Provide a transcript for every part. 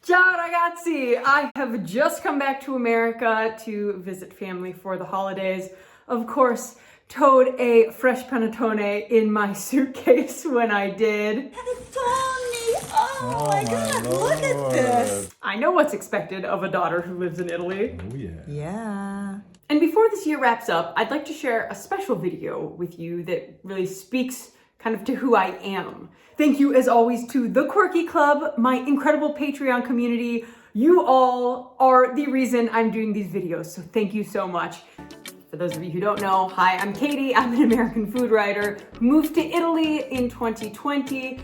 Ciao ragazzi! I have just come back to America to visit family for the holidays. Of course, towed a fresh panettone in my suitcase when I did. Oh my God, look at this. I know what's expected of a daughter who lives in Italy. Oh yeah. Yeah. And before this year wraps up, I'd like to share a special video with you that really speaks kind of to who I am. Thank you as always to the Quirky Club, my incredible Patreon community. You all are the reason I'm doing these videos, so thank you so much. For those of you who don't know, hi, I'm Katie. I'm an American food writer who moved to Italy in 2020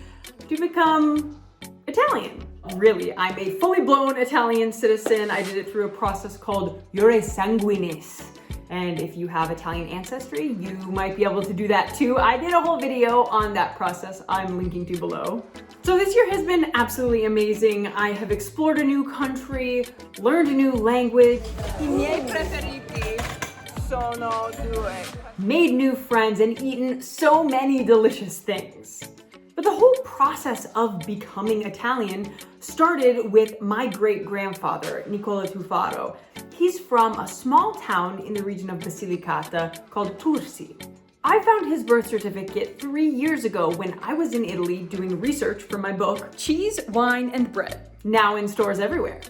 to become Italian. Really, I'm a fully blown Italian citizen. I did it through a process called Iure Sanguinis. And if you have Italian ancestry, you might be able to do that too. I did a whole video on that process I'm linking to below. So this year has been absolutely amazing. I have explored a new country, learned a new language. I miei preferiti sono due. Made new friends and eaten so many delicious things. But the whole process of becoming Italian started with my great-grandfather, Nicola Tufaro. He's from a small town in the region of Basilicata called Tursi. I found his birth certificate 3 years ago when I was in Italy doing research for my book, Cheese, Wine, and Bread, now in stores everywhere.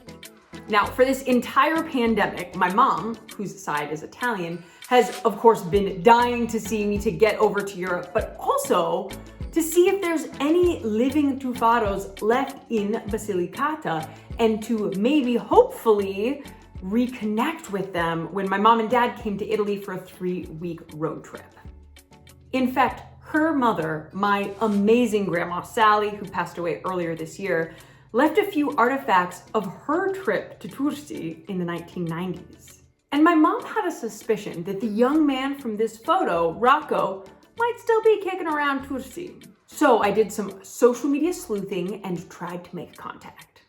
Now, for this entire pandemic, my mom, whose side is Italian, has of course been dying to see me to get over to Europe, but also to see if there's any living Tufaros left in Basilicata and to maybe, hopefully, reconnect with them when my mom and dad came to Italy for a 3-week road trip. In fact, her mother, my amazing grandma Sally, who passed away earlier this year, left a few artifacts of her trip to Tursi in the 1990s. And my mom had a suspicion that the young man from this photo, Rocco, might still be kicking around Tursi. So I did some social media sleuthing and tried to make contact.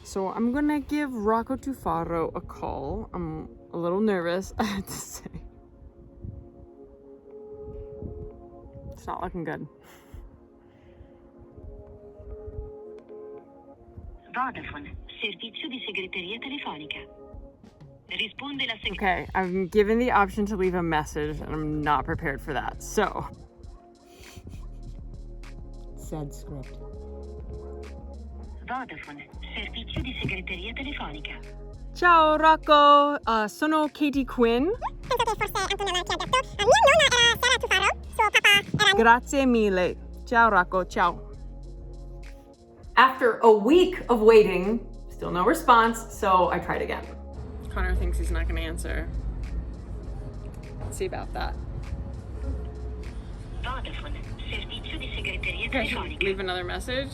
So I'm gonna give Rocco Tufaro a call. I'm a little nervous, I have to say. It's not looking good. Vodafone, servizio di segreteria telefonica. Risponde la Okay, I'm given the option to leave a message and I'm not prepared for that, so. Sad script. Vodafone, servizio di segreteria telefonica. Ciao Rocco, sono Katie Quinn. Penso che forse Antonella ti ha detto. Mia nonna era Sara Tufaro, suo papà era... Grazie mille. Ciao Rocco, ciao. After a week of waiting, still no response, so I tried again. Connor thinks he's not gonna answer. Let's see about that. Vodafone, servizio di segreteria Okay, telefonica. leave another message.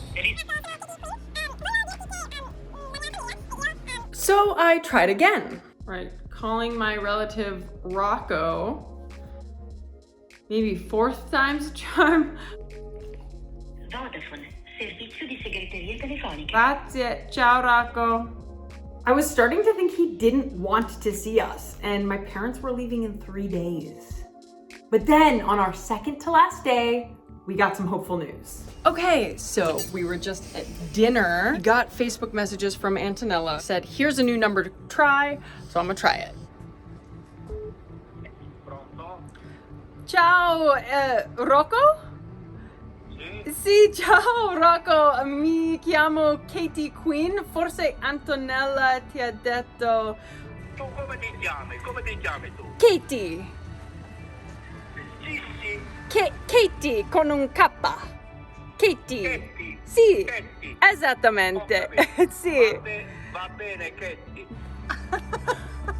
So I tried again. Right, calling my relative Rocco. Maybe 4th time's a charm. Vodafone, servizio di segreteria telefonica. Grazie, ciao Rocco. I was starting to think he didn't want to see us, and my parents were leaving in 3 days. But then, on our second to last day, we got some hopeful news. Okay, so we were just at dinner. We got Facebook messages from Antonella. Said, here's a new number to try, so I'm gonna try it. Ciao, Rocco? Sì, ciao Rocco, mi chiamo Katie Quinn, forse Antonella ti ha detto... Tu come ti chiami? Come ti chiami tu? Katie! Sì, sì. Katie con un K. Katie. Katie. Sì, Katie. esattamente. Sì. Va bene, Katie.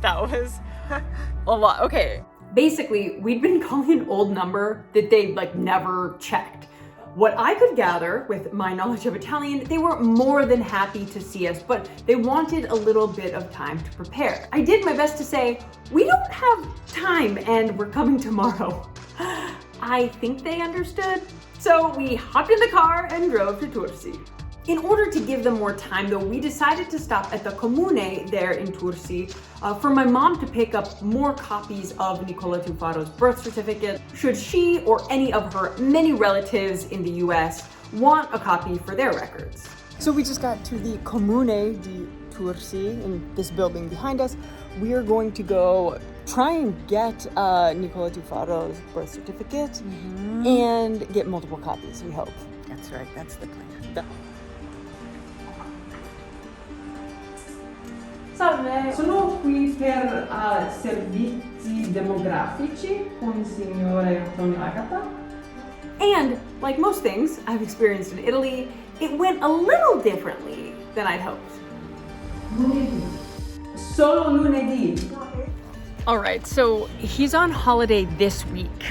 That was a lot. Okay. Basically, we'd been calling an old number that they never checked. What I could gather with my knowledge of Italian, they were more than happy to see us, but they wanted a little bit of time to prepare. I did my best to say, we don't have time and we're coming tomorrow. I think they understood. So we hopped in the car and drove to Tursi. In order to give them more time though, we decided to stop at the Comune there in Tursi for my mom to pick up more copies of Nicola Tufaro's birth certificate, should she or any of her many relatives in the US want a copy for their records. So we just got to the Comune di Tursi in this building behind us. We are going to go try and get Nicola Tufaro's birth certificate and get multiple copies, we hope. That's right, that's the plan. Salve, sono qui per servizi demografici con il signore Antonio Agata. And like most things I've experienced in Italy, it went a little differently than I'd hoped. Lunedì. Solo lunedì. All right, so he's on holiday this week.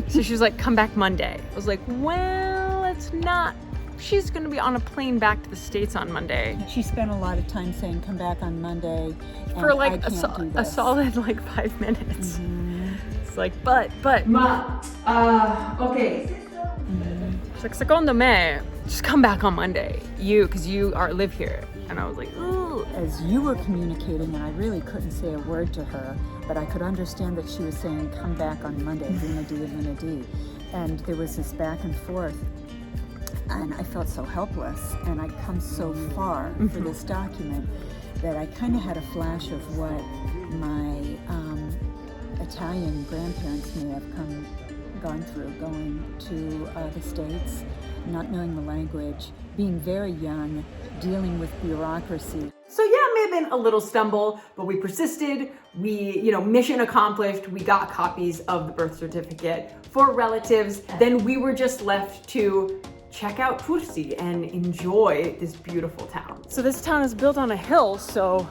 So she was like, come back Monday. I was like, well, it's not. She's gonna be on a plane back to the States on Monday. She spent a lot of time saying, come back on Monday. For like a solid like 5 minutes. It's like, but. Okay. She's like, secondo me, just come back on Monday. Because you live here. And I was like, ooh. As you were communicating, and I really couldn't say a word to her, but I could understand that she was saying, come back on Monday, lunedì. And there was this back and forth. And I felt so helpless, and I'd come so far for this document that I kind of had a flash of what my Italian grandparents may have gone through, going to the States, not knowing the language, being very young, dealing with bureaucracy. So yeah, it may have been a little stumble, but we persisted. We, mission accomplished. We got copies of the birth certificate for relatives. Then we were just left to check out Tursi and enjoy this beautiful town. So this town is built on a hill, so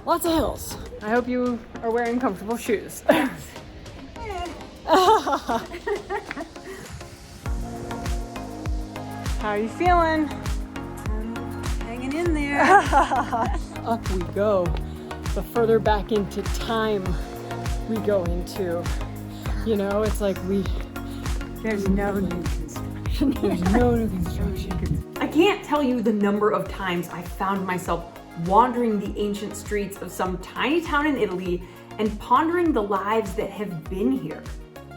lots of hills. I hope you are wearing comfortable shoes. How are you feeling? Hanging in there. Up we go. The further back into time we go into, it's like There's no new construction. there's no new construction. I can't tell you the number of times I found myself wandering the ancient streets of some tiny town in Italy and pondering the lives that have been here.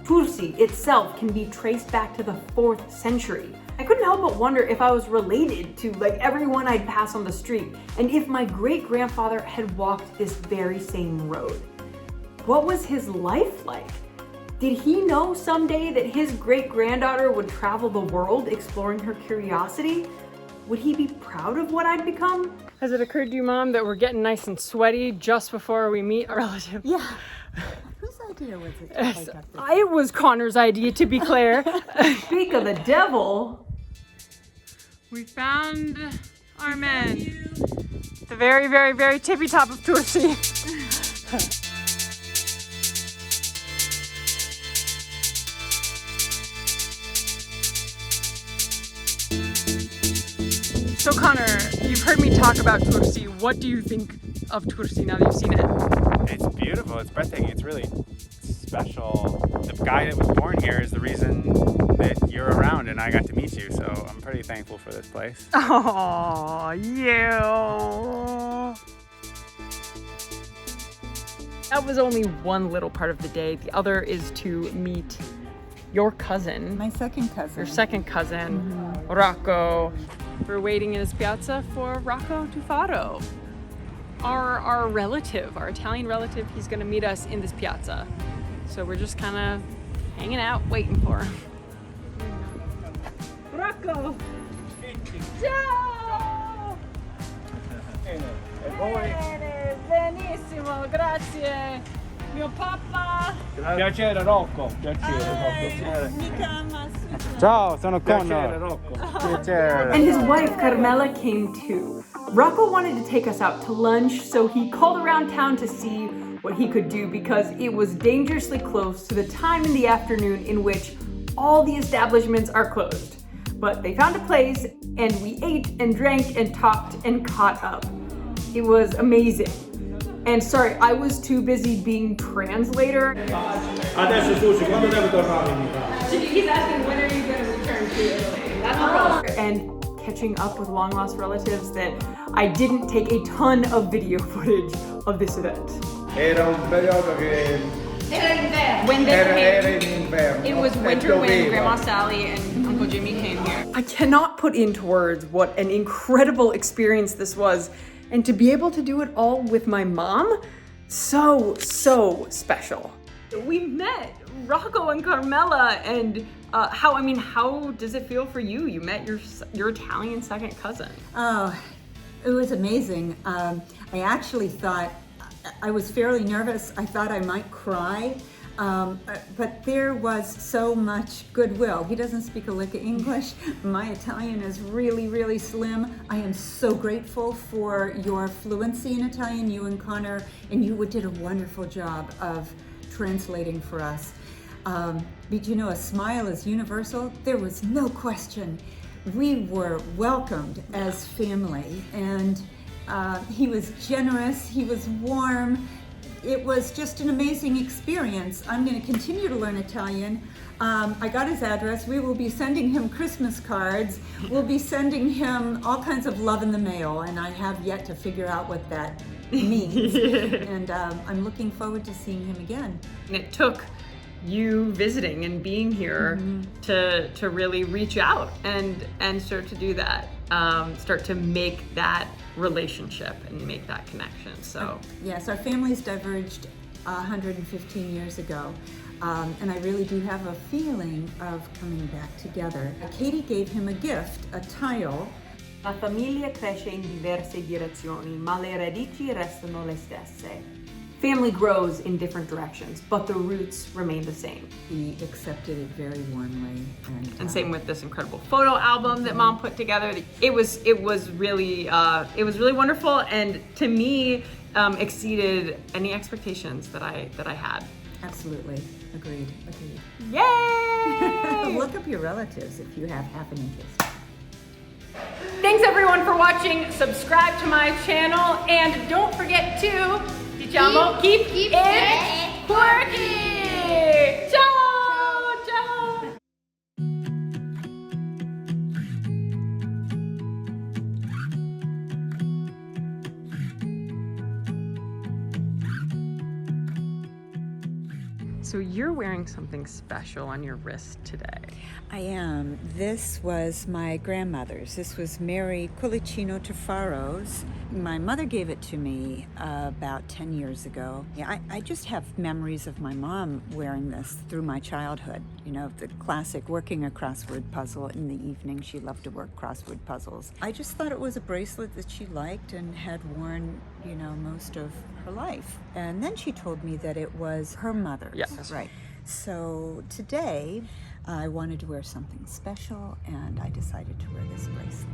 Tursi itself can be traced back to the 4th century. I couldn't help but wonder if I was related to everyone I'd pass on the street, and if my great-grandfather had walked this very same road. What was his life like? Did he know someday that his great-granddaughter would travel the world exploring her curiosity? Would he be proud of what I'd become? Has it occurred to you, Mom, that we're getting nice and sweaty just before we meet a relative? Yeah. Whose idea was it to take up this? It was Connor's idea, to be clear. Speak of the devil. We found our men. The very, very, very tippy top of Tursi. So Connor, you've heard me talk about Tursi. What do you think of Tursi now that you've seen it? It's beautiful, it's breathtaking, it's really special. The guy that was born here is the reason that you're around and I got to meet you, so I'm pretty thankful for this place. Oh, you. That was only one little part of the day. The other is to meet your cousin. My second cousin. Your second cousin, Rocco. We're waiting in his piazza for Rocco Tufaro. Our relative, our Italian relative, he's gonna meet us in this piazza. So we're just kind of hanging out, waiting for him. Rocco! Ciao! Bene, benissimo, grazie. Mio papà. Piacere Rocco, piacere. Ciao, sono Connor. Rocco. Piacere. And his wife Carmela came too. Rocco wanted to take us out to lunch, so he called around town to see what he could do because it was dangerously close to the time in the afternoon in which all the establishments are closed. But they found a place and we ate and drank and talked and caught up. It was amazing. And sorry, I was too busy being translator. Adesso Tursi, quando devo tornare in Italia? He's asking when are you going to return to Italy? That's the problem. And catching up with long lost relatives that I didn't take a ton of video footage of this event. Era un periodo che When they era came, in inverno. it was winter when Grandma Sally and Uncle Jimmy came here. I cannot put into words what an incredible experience this was. And to be able to do it all with my mom, so special. We met Rocco and Carmela, and how does it feel for you? You met your Italian second cousin. Oh, it was amazing. I actually thought, I was fairly nervous. I thought I might cry, but there was so much goodwill. He doesn't speak a lick of English. My Italian is really slim. I am so grateful for your fluency in Italian, you and Connor, and you did a wonderful job of translating for us. But you know, a smile is universal. There was no question. We were welcomed as family, and he was generous, he was warm. It was just an amazing experience. I'm going to continue to learn Italian. I got his address. We will be sending him Christmas cards. We'll be sending him all kinds of love in the mail, and I have yet to figure out what that means. And I'm looking forward to seeing him again. And it took you visiting and being here to really reach out and start to do that, start to make that relationship and make that connection. So yes, our families diverged 115 years ago, and I really do have a feeling of coming back together. Katie gave him a gift, a tile. La famiglia cresce in diverse direzioni, ma le radici restano le stesse. Family grows in different directions, but the roots remain the same. He accepted it very warmly. And same with this incredible photo album that Mom put together. It was really wonderful, and to me exceeded any expectations that I had. Absolutely, agreed. Yay! Look up your relatives if you have half an interest. Thanks everyone for watching. Subscribe to my channel, and don't forget to keep it quirky. Ciao, ciao. So you're wearing something special on your wrist today. I am. This was my grandmother's. This was Mary Colicino Tafaro's. My mother gave it to me about 10 years ago. Yeah, I just have memories of my mom wearing this through my childhood. You know, the classic working a crossword puzzle in the evening. She loved to work crossword puzzles. I just thought it was a bracelet that she liked and had worn, you know, most of her life. And then she told me that it was her mother's. Yes. Right. So today, I wanted to wear something special, and I decided to wear this bracelet.